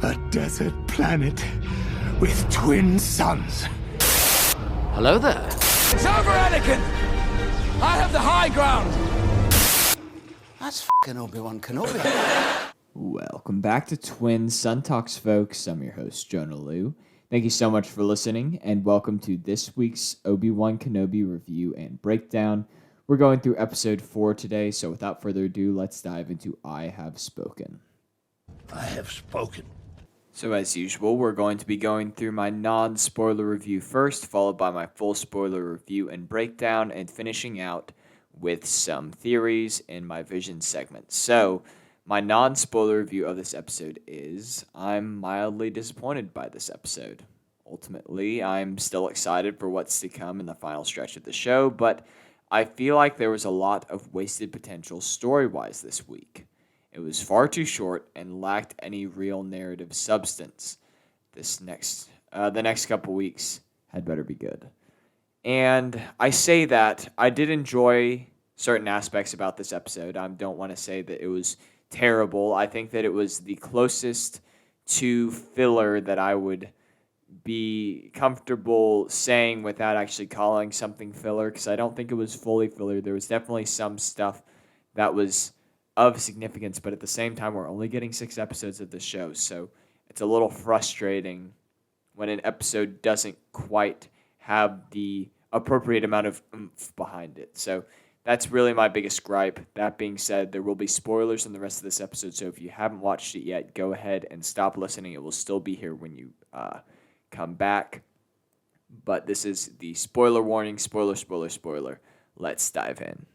A desert planet with twin suns. Hello there. It's over, Anakin! I have the high ground! That's f***ing Obi-Wan Kenobi. Welcome back to Twin Sun Talks, folks. I'm your host, Jonah Liu. Thank you so much for listening, and welcome to this week's Obi-Wan Kenobi review and breakdown. We're going through episode 4 today, so without further ado, let's dive into I Have Spoken. I have spoken. So as usual, we're going to be going through my non-spoiler review first, followed by my full spoiler review and breakdown, and finishing out with some theories in my vision segment. So, my non-spoiler review of this episode is, I'm mildly disappointed by this episode. Ultimately, I'm still excited for what's to come in the final stretch of the show, but I feel like there was a lot of wasted potential story-wise this week. It was far too short and lacked any real narrative substance. The next couple weeks had better be good. And I say that I did enjoy certain aspects about this episode. I don't want to say that it was terrible. I think that it was the closest to filler that I would be comfortable saying without actually calling something filler, because I don't think it was fully filler. There was definitely some stuff that was of significance, but at the same time, we're only getting 6 episodes of the show, so it's a little frustrating when an episode doesn't quite have the appropriate amount of oomph behind it. So that's really my biggest gripe. That being said, there will be spoilers in the rest of this episode, so if you haven't watched it yet, go ahead and stop listening. It will still be here when you come back. But this is the spoiler warning, spoiler. Let's dive in.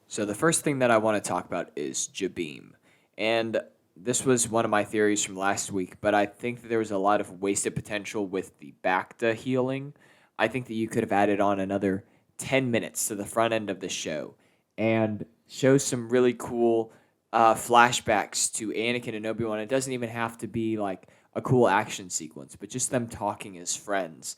So the first thing that I want to talk about is Jabeem. And this was one of my theories from last week, but I think that there was a lot of wasted potential with the Bacta healing. I think that you could have added on another 10 minutes to the front end of the show and show some really cool flashbacks to Anakin and Obi-Wan. It doesn't even have to be like a cool action sequence, but just them talking as friends.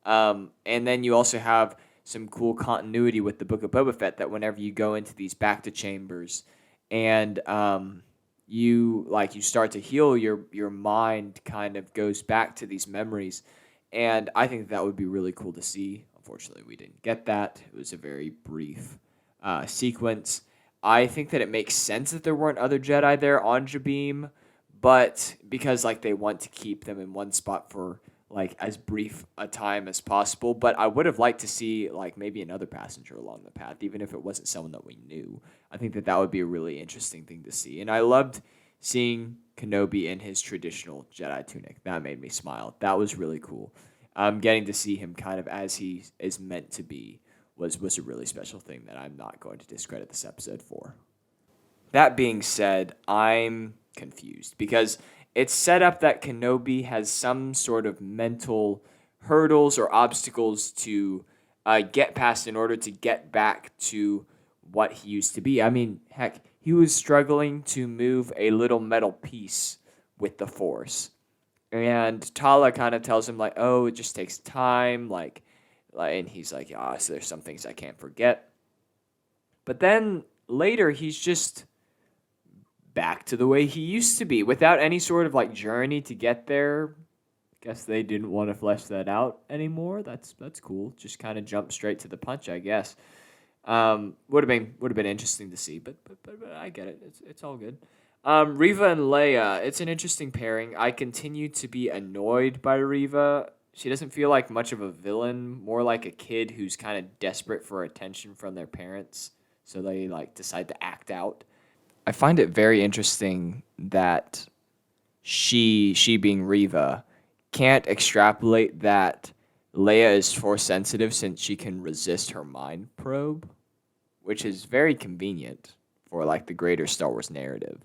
And then you also have some cool continuity with the Book of Boba Fett, that whenever you go into these Bacta chambers and you start to heal, your mind kind of goes back to these memories. And I think that would be really cool to see. Unfortunately, we didn't get that. It was a very brief sequence. I think that it makes sense that there weren't other Jedi there on Jabeem, but because they want to keep them in one spot for as brief a time as possible. But I would have liked to see maybe another passenger along the path, even if it wasn't someone that we knew. I think that would be a really interesting thing to see. And I loved seeing Kenobi in his traditional Jedi tunic. That made me smile. That was really cool. Getting to see him kind of as he is meant to be was a really special thing that I'm not going to discredit this episode for. That being said, I'm confused because it's set up that Kenobi has some sort of mental hurdles or obstacles to get past in order to get back to what he used to be. I mean, heck, he was struggling to move a little metal piece with the Force. And Tala kind of tells him, oh, it just takes time, and he's like, so there's some things I can't forget. But then later, he's just back to the way he used to be without any sort of journey to get there. Guess they didn't want to flesh that out anymore. That's cool. Just kind of jump straight to the punch, I guess. Would have been interesting to see, but I get it. It's all good. Reva and Leia, it's an interesting pairing. I continue to be annoyed by Reva. She doesn't feel like much of a villain, more like a kid who's kind of desperate for attention from their parents, so they decide to act out. I find it very interesting that she being Reva, can't extrapolate that Leia is Force sensitive since she can resist her mind probe, which is very convenient for the greater Star Wars narrative.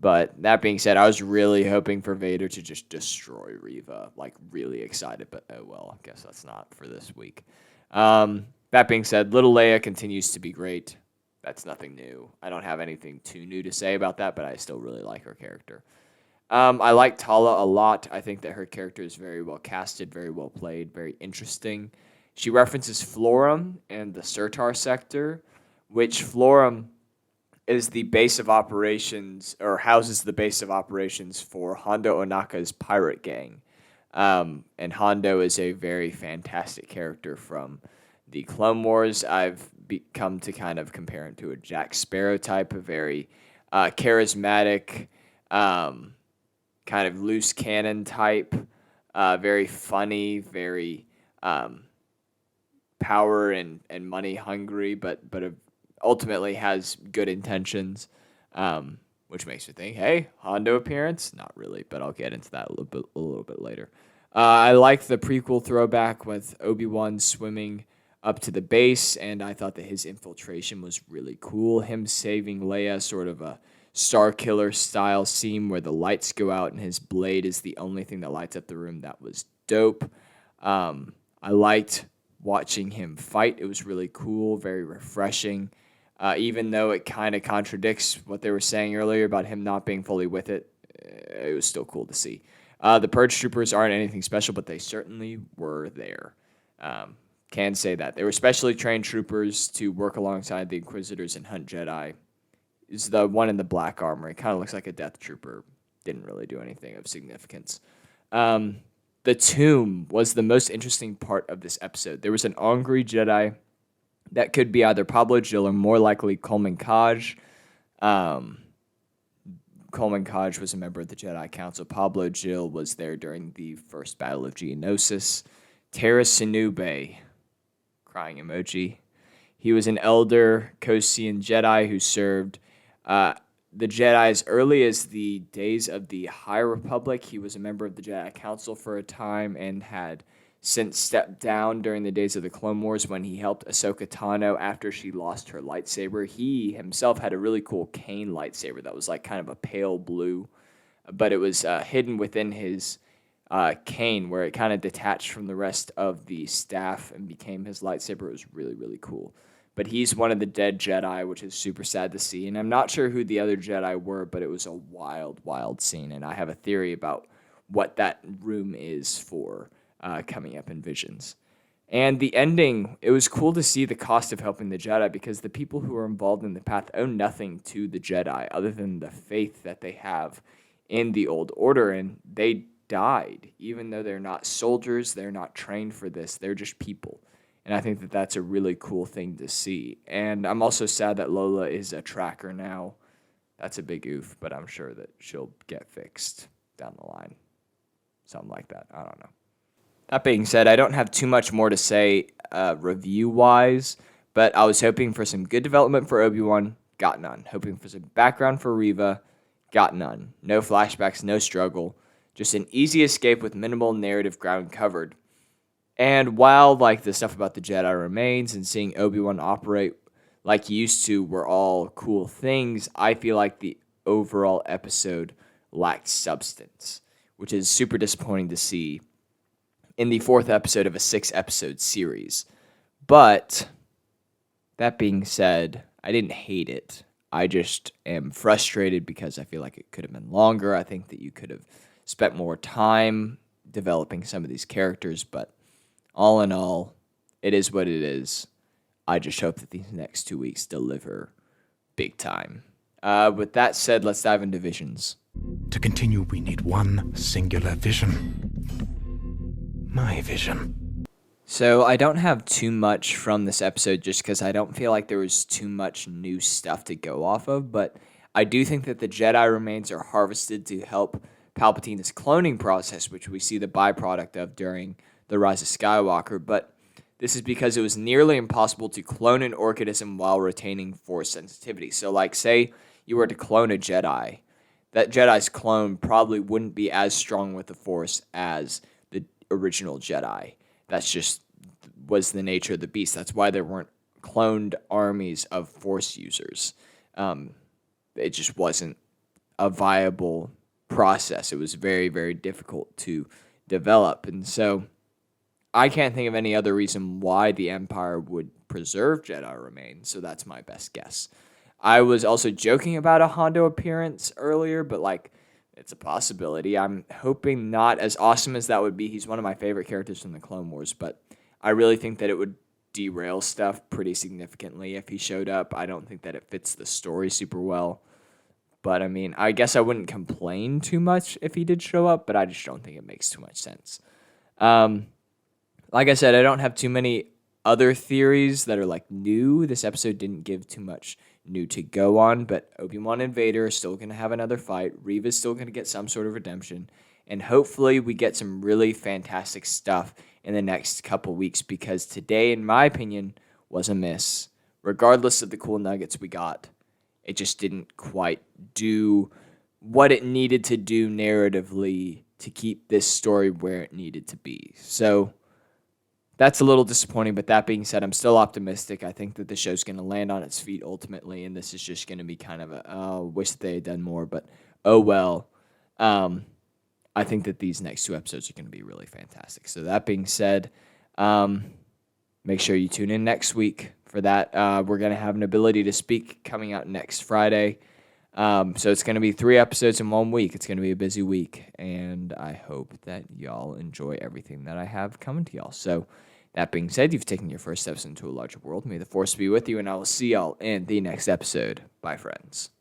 But that being said, I was really hoping for Vader to just destroy Reva, really excited, but oh well, I guess that's not for this week. That being said, little Leia continues to be great. That's nothing new. I don't have anything too new to say about that, but I still really like her character. I like Tala a lot. I think that her character is very well casted, very well played, very interesting. She references Florum and the Surtar sector, which Florum is the base of operations, or houses the base of operations for Hondo Onaka's pirate gang. And Hondo is a very fantastic character from the Clone Wars. I've come to kind of compare him to a Jack Sparrow type, a very charismatic, kind of loose cannon type, very funny, very power and money hungry, but ultimately has good intentions, which makes me think, hey, Hondo appearance? Not really, but I'll get into that a little bit later. I like the prequel throwback with Obi-Wan swimming up to the base, and I thought that his infiltration was really cool. Him saving Leia, sort of a Star Killer style scene where the lights go out and his blade is the only thing that lights up the room. That was dope. I liked watching him fight. It was really cool, very refreshing. Even though it kind of contradicts what they were saying earlier about him not being fully with it, it was still cool to see. The Purge Troopers aren't anything special, but they certainly were there. Can say that. They were specially trained troopers to work alongside the Inquisitors and hunt Jedi. Is the one in the black armor. It kind of looks like a Death Trooper. Didn't really do anything of significance. The tomb was the most interesting part of this episode. There was an angry Jedi that could be either Pablo Gil or more likely Coleman Kaj. Coleman Kaj was a member of the Jedi Council. Pablo Gil was there during the first Battle of Geonosis. Tara Sinube, crying emoji. He was an elder Kosian Jedi who served the Jedi as early as the days of the High Republic. He was a member of the Jedi Council for a time and had since stepped down during the days of the Clone Wars when he helped Ahsoka Tano after she lost her lightsaber. He himself had a really cool cane lightsaber that was like kind of a pale blue, but it was hidden within his cane where it kind of detached from the rest of the staff and became his lightsaber. It was really, really cool. But he's one of the dead Jedi, which is super sad to see. And I'm not sure who the other Jedi were, but it was a wild, wild scene. And I have a theory about what that room is for coming up in Visions. And the ending, it was cool to see the cost of helping the Jedi because the people who are involved in the path owe nothing to the Jedi other than the faith that they have in the Old Order. And they died, even though they're not soldiers, they're not trained for this, they're just people. And I think that that's a really cool thing to see. And I'm also sad that Lola is a tracker now. That's a big oof, but I'm sure that she'll get fixed down the line. Something like that. I don't know. That being said, I don't have too much more to say review-wise, but I was hoping for some good development for Obi-Wan, got none. Hoping for some background for Reva, got none. No flashbacks, no struggle. Just an easy escape with minimal narrative ground covered. And while like the stuff about the Jedi remains and seeing Obi-Wan operate like he used to were all cool things, I feel like the overall episode lacked substance, which is super disappointing to see in the 4th episode of a 6-episode series. But that being said, I didn't hate it. I just am frustrated because I feel like it could have been longer. I think that you could have spent more time developing some of these characters, but all in all, it is what it is. I just hope that these next 2 weeks deliver big time. With that said, let's dive into Visions. To continue, we need one singular vision. My vision. So I don't have too much from this episode just because I don't feel like there was too much new stuff to go off of, but I do think that the Jedi remains are harvested to help Palpatine's cloning process, which we see the byproduct of during The Rise of Skywalker, but this is because it was nearly impossible to clone an organism while retaining Force sensitivity. So, like, say you were to clone a Jedi, that Jedi's clone probably wouldn't be as strong with the Force as the original Jedi. That's just was the nature of the beast. That's why there weren't cloned armies of Force users. It just wasn't a viable process. It was very, very difficult to develop. And so I can't think of any other reason why the Empire would preserve Jedi remains, so that's my best guess. I was also joking about a Hondo appearance earlier, but like it's a possibility. I'm hoping not as awesome as that would be. He's one of my favorite characters from the Clone Wars, but I really think that it would derail stuff pretty significantly if he showed up. I don't think that it fits the story super well. But, I mean, I guess I wouldn't complain too much if he did show up, but I just don't think it makes too much sense. Like I said, I don't have too many other theories that are, like, new. This episode didn't give too much new to go on, but Obi-Wan and Vader are still going to have another fight. Reva's still going to get some sort of redemption. And hopefully we get some really fantastic stuff in the next couple weeks, because today, in my opinion, was a miss. Regardless of the cool nuggets we got, it just didn't quite do what it needed to do narratively to keep this story where it needed to be. So that's a little disappointing, but that being said, I'm still optimistic. I think that the show's going to land on its feet ultimately, and this is just going to be kind of a, wish they had done more, but oh well. I think that these next 2 episodes are going to be really fantastic. So that being said, make sure you tune in next week for that. We're going to have an ability to speak coming out next Friday. So it's going to be 3 episodes in 1 week. It's going to be a busy week, and I hope that y'all enjoy everything that I have coming to y'all. So that being said, you've taken your first steps into a larger world. May the force be with you, and I will see y'all in the next episode. Bye, friends.